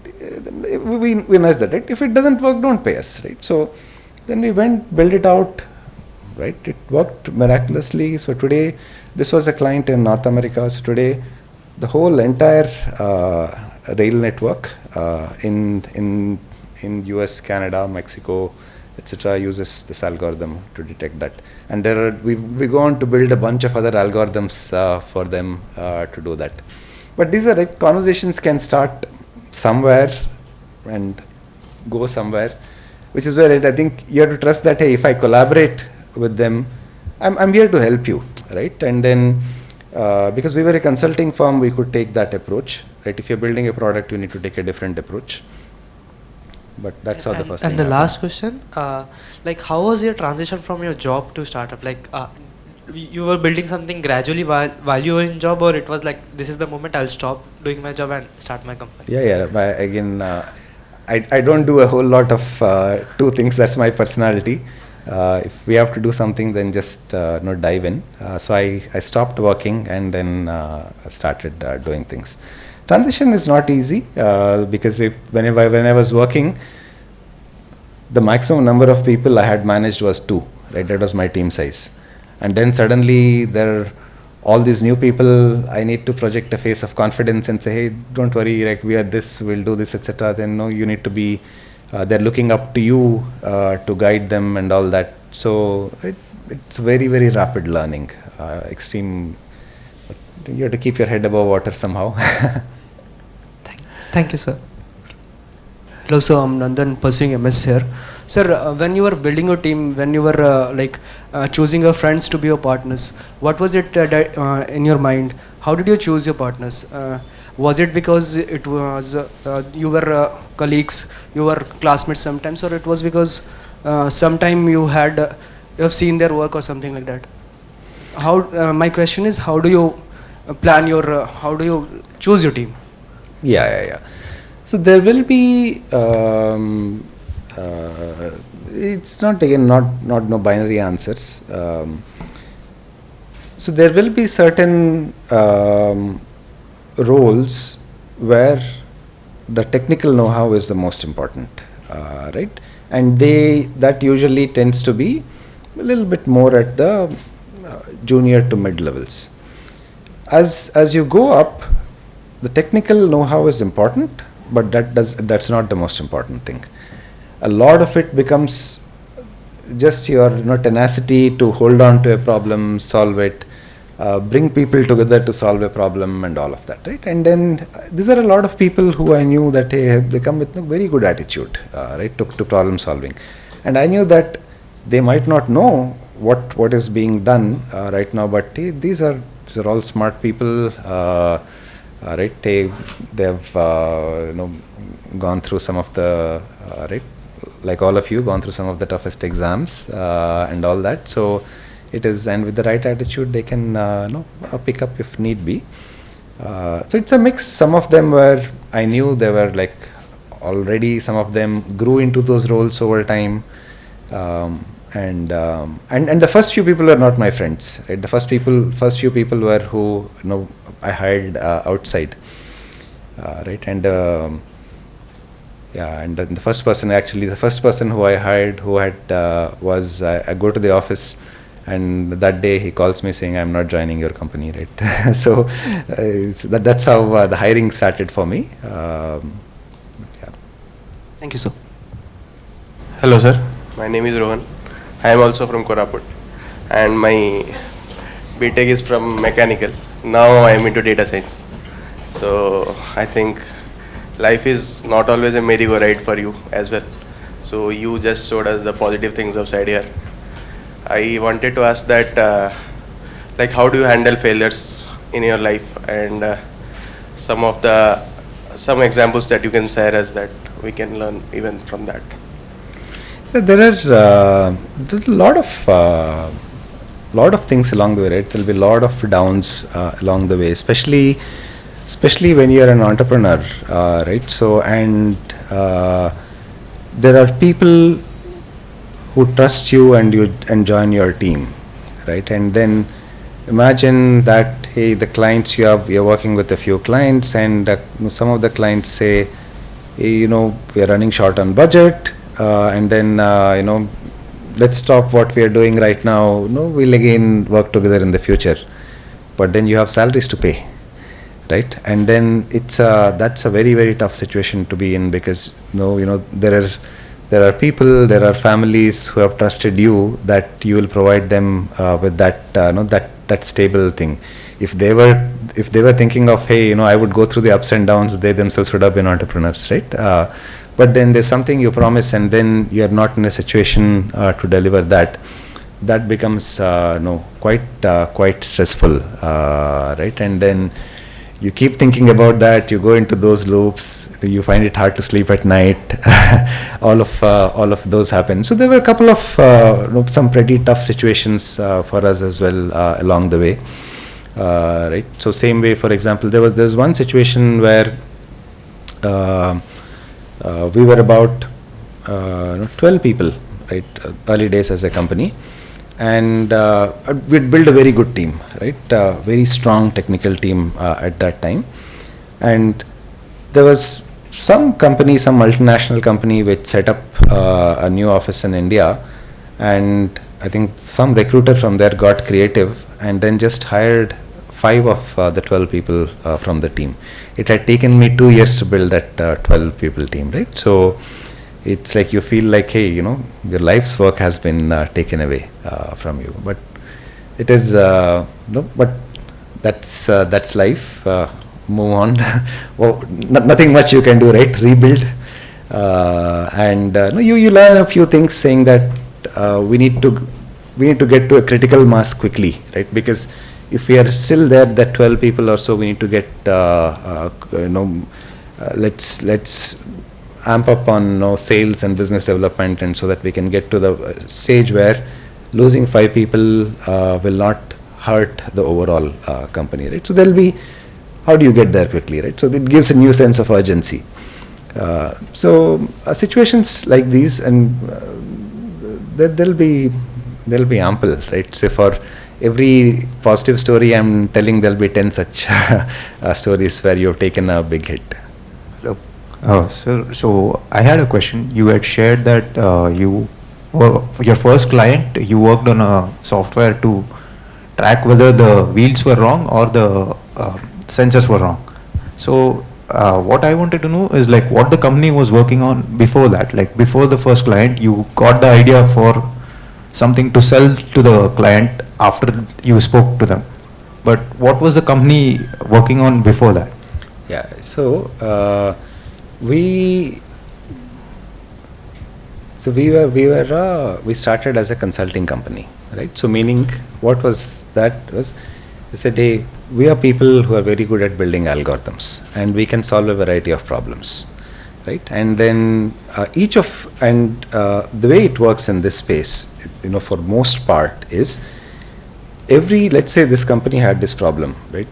We know that, right? If it doesn't work, don't pay us, right? So then we went, built it out, right? It worked miraculously. So today, this was a client in North America. So today, the whole entire rail network in US, Canada, Mexico, etc. uses this algorithm to detect that. And we go on to build a bunch of other algorithms for them to do that. But these are conversations can start somewhere and go somewhere, which is where I think you have to trust that, hey, if I collaborate with them, I'm here to help you, right? And then because we were a consulting firm, we could take that approach, right? If you're building a product, you need to take a different approach. But that's how the first thing. And the happened. last question, how was your transition from your job to startup? You were building something gradually while you were in job, or it was like, this is the moment I'll stop doing my job and start my company? Yeah. Again, I don't do a whole lot of two things. That's my personality. If we have to do something, then just dive in. So I stopped working and then started doing things. Transition is not easy because when I was working, the maximum number of people I had managed was 2. Right, that was my team size. And then suddenly there are all these new people. I need to project a face of confidence and say, hey, don't worry, like we are this, we'll do this, etc. Then no, you need to be. They're looking up to you to guide them and all that. So it's very, very rapid learning. Extreme. You have to keep your head above water somehow. Thank you, sir. Hello, so I'm Nandan, pursuing MS here. Sir, when you were building your team, when you were choosing your friends to be your partners, what was it in your mind? How did you choose your partners? Was it because it was you were colleagues, you were classmates sometimes, or it was because sometime you have seen their work or something like that? My question is, how do you plan your, how do you choose your team? Yeah. So there will be. It's not again not no binary answers. So there will be certain roles where the technical know-how is the most important, right? And that usually tends to be a little bit more at the junior to mid levels. As you go up, the technical know-how is important, but that's not the most important thing. A lot of it becomes just your tenacity to hold on to a problem, solve it, bring people together to solve a problem, and all of that, right? And then these are a lot of people who I knew that they come with a very good attitude, right, to problem solving. And I knew that they might not know what is being done right now, but these are all smart people, right? They've gone through some of the right, like all of you, gone through some of the toughest exams and all that. So It is, and with the right attitude, they can pick up if need be. So it's a mix. Some of them were, I knew they were like already, some of them grew into those roles over time. And the first few people were not my friends, right? The first few people were who I hired outside, right? And and the first person who I hired, who had was I go to the office, and that day he calls me saying, "I'm not joining your company," right? So that's how the hiring started for me. Thank you, sir. Hello, sir. My name is Rohan. I am also from Koraput, and my BTech is from mechanical. Now I am into data science. So I think life is not always a merry-go-round for you as well. So you just showed us the positive things outside here. I wanted to ask that, like, how do you handle failures in your life, and some examples that you can share us that we can learn even from that. There's a lot of things along the way, right? There'll be a lot of downs along the way, especially when you're an entrepreneur, right? So, and there are people who trust you and join your team, right? And then imagine that, hey, the clients you're working with a few clients, and some of the clients say, hey, we are running short on budget, and then let's stop what we are doing right now. We'll again work together in the future. But then you have salaries to pay, right? And then that's a very, very tough situation to be in, because there are people, there are families who have trusted you that you will provide them with that stable thing. If they were thinking of, hey, I would go through the ups and downs, they themselves would have been entrepreneurs, right? But then there's something you promise, and then you're not in a situation to deliver that. That becomes quite stressful, right? And then you keep thinking about that. You go into those loops. You find it hard to sleep at night. all of those happen. So there were a couple of some pretty tough situations for us as well along the way, right? So same way, for example, there's one situation where we were about 12 people, right? Early days as a company, and we'd built a very good team, right? Very strong technical team at that time. And there was some multinational company which set up a new office in India, and I think some recruiter from there got creative and then just hired 5 of the 12 people from the team. It had taken me 2 years to build that 12 people team, right? So it's like you feel like, hey, your life's work has been taken away from you. But it is, but that's life. Move on. Well, nothing much you can do, right? Rebuild. And you learn a few things, saying that we need to get to a critical mass quickly, right? Because if we are still there, that 12 people or so, we need to get, let's amp up on sales and business development, and so that we can get to the stage where losing 5 people will not hurt the overall company, right? So there'll be, how do you get there quickly, right? So it gives a new sense of urgency. So situations like these, and there'll be ample, right? Say for every positive story I'm telling, there'll be 10 such stories where you've taken a big hit. Hello. So I had a question. You had shared that your first client, you worked on a software to track whether the wheels were wrong or the sensors were wrong. So what I wanted to know is like what the company was working on before that. Like before the first client, you got the idea for something to sell to the client after you spoke to them. But what was the company working on before that? Yeah. So we started as a consulting company, right? So meaning, what was that was, they said, hey, we are people who are very good at building algorithms, and we can solve a variety of problems, right? And then the way it works in this space, for most part, is let's say this company had this problem, right?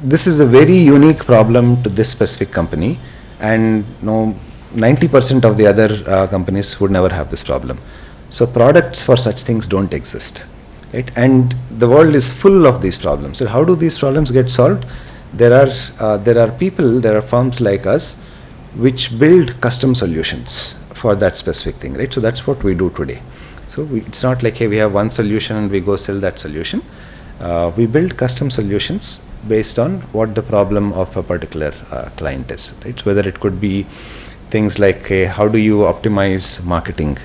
This is a very unique problem to this specific company, and 90% of the other companies would never have this problem. So products for such things don't exist, right? And the world is full of these problems. So how do these problems get solved? There are people, there are firms like us which build custom solutions for that specific thing, right? So that's what we do today. So it's not like, hey, we have one solution and we go sell that solution. We build custom solutions based on what the problem of a particular client is, right? So whether it could be things like, hey, how do you optimize marketing?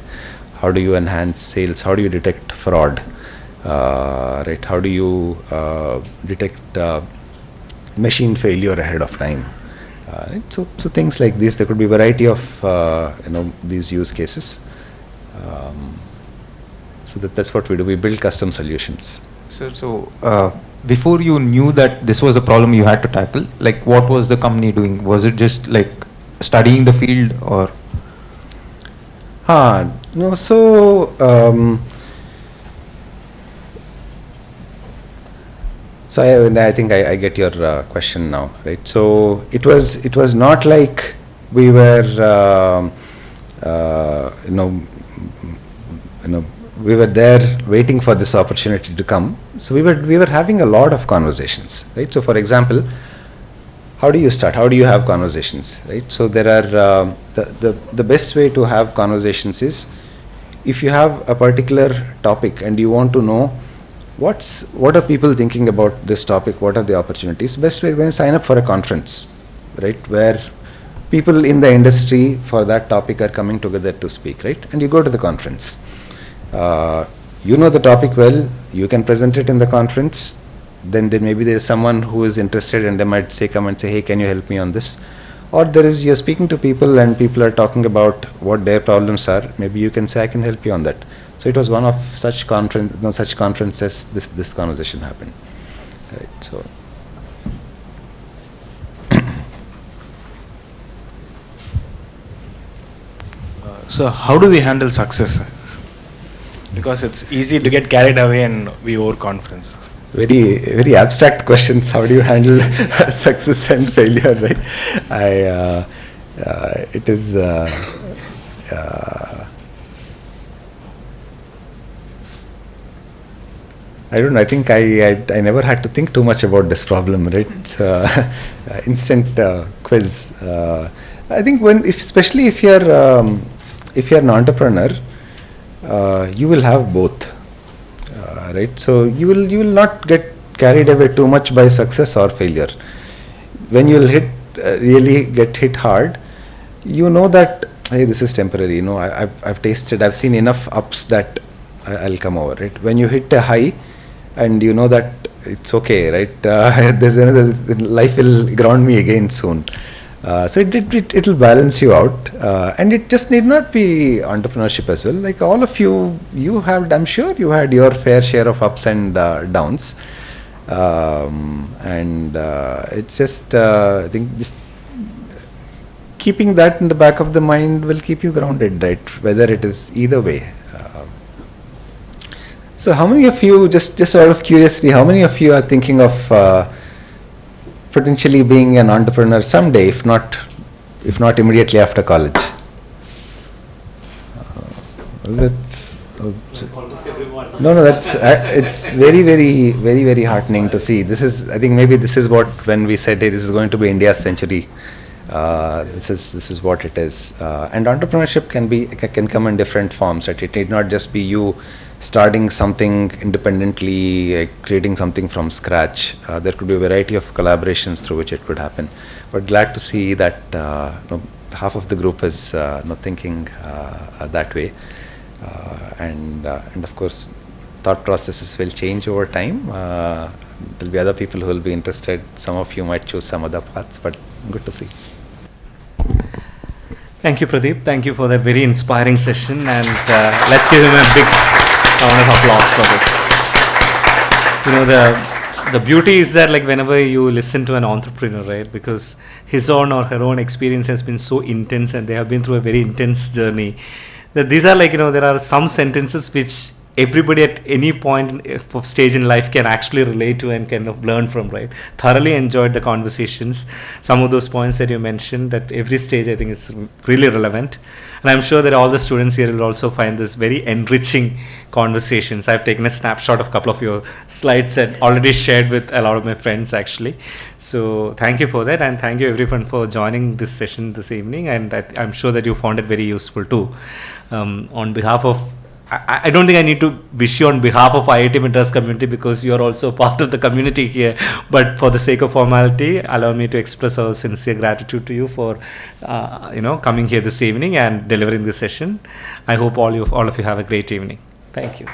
How do you enhance sales? How do you detect fraud? Right? How do you detect machine failure ahead of time? Right? So things like this. There could be a variety of these use cases. So that's what we do. We build custom solutions. Sir, so before you knew that this was a problem you had to tackle, like what was the company doing? Was it just like studying the field or? No, so I think I get your question now, right? So it was not like we were we were there waiting for this opportunity to come. So we were having a lot of conversations, right? So for example, how do you start? How do you have conversations, right? So there are the best way to have conversations is if you have a particular topic and you want to know what are people thinking about this topic, what are the opportunities, best way is going to sign up for a conference, right, where people in the industry for that topic are coming together to speak, right? And you go to the conference. You know the topic well, you can present it in the conference. Then maybe there is someone who is interested and they might come and say, hey, can you help me on this? Or you're speaking to people and people are talking about what their problems are. Maybe you can say, I can help you on that. So it was one of such conferences this conversation happened. Right, so. So how do we handle success? Because it's easy to get carried away and be overconfident. Very, very abstract questions. How do you handle success and failure, right? It is. I don't know. I think I never had to think too much about this problem, right? It's instant quiz. I think especially if you're an entrepreneur, you will have both. Right, so you will not get carried away too much by success or failure. When you will really get hit hard, you know that, hey, this is temporary. I've seen enough ups that I'll come over. Right, when you hit a high, and you know that it's okay. Right, there's another life will ground me again soon. So it will balance you out, and it just need not be entrepreneurship as well. Like all of you have, I'm sure you had your fair share of ups and downs, and it's just I think just keeping that in the back of the mind will keep you grounded, right? Whether it is either way. So how many of you, just out of curiosity, how many of you are thinking of potentially being an entrepreneur someday, if not immediately after college? That's that's it's very, very, very, very heartening to see. I think maybe this is what, when we said, hey, this is going to be India's century, this is what it is. And entrepreneurship can come in different forms, right? It need not just be you starting something independently, like creating something from scratch. There could be a variety of collaborations through which it could happen. But glad to see that half of the group is thinking that way. And of course, thought processes will change over time. There will be other people who will be interested. Some of you might choose some other paths, but good to see. Thank you, Pradeep. Thank you for that very inspiring session, and let's give him a big round of applause for this. The beauty is that, like, whenever you listen to an entrepreneur, right, because his own or her own experience has been so intense and they have been through a very intense journey, that these are like, there are some sentences which everybody at any point of stage in life can actually relate to and kind of learn from, right? Thoroughly enjoyed the conversations. Some of those points that you mentioned at every stage, I think is really relevant. And I'm sure that all the students here will also find this very enriching conversations. I've taken a snapshot of a couple of your slides and already shared with a lot of my friends actually. So thank you for that, and thank you everyone for joining this session this evening, and I'm sure that you found it very useful too. On behalf of, I don't think I need to wish you on behalf of IIT Madras community, because you are also part of the community here. But for the sake of formality, allow me to express our sincere gratitude to you for, coming here this evening and delivering this session. I hope all of you have a great evening. Thank you.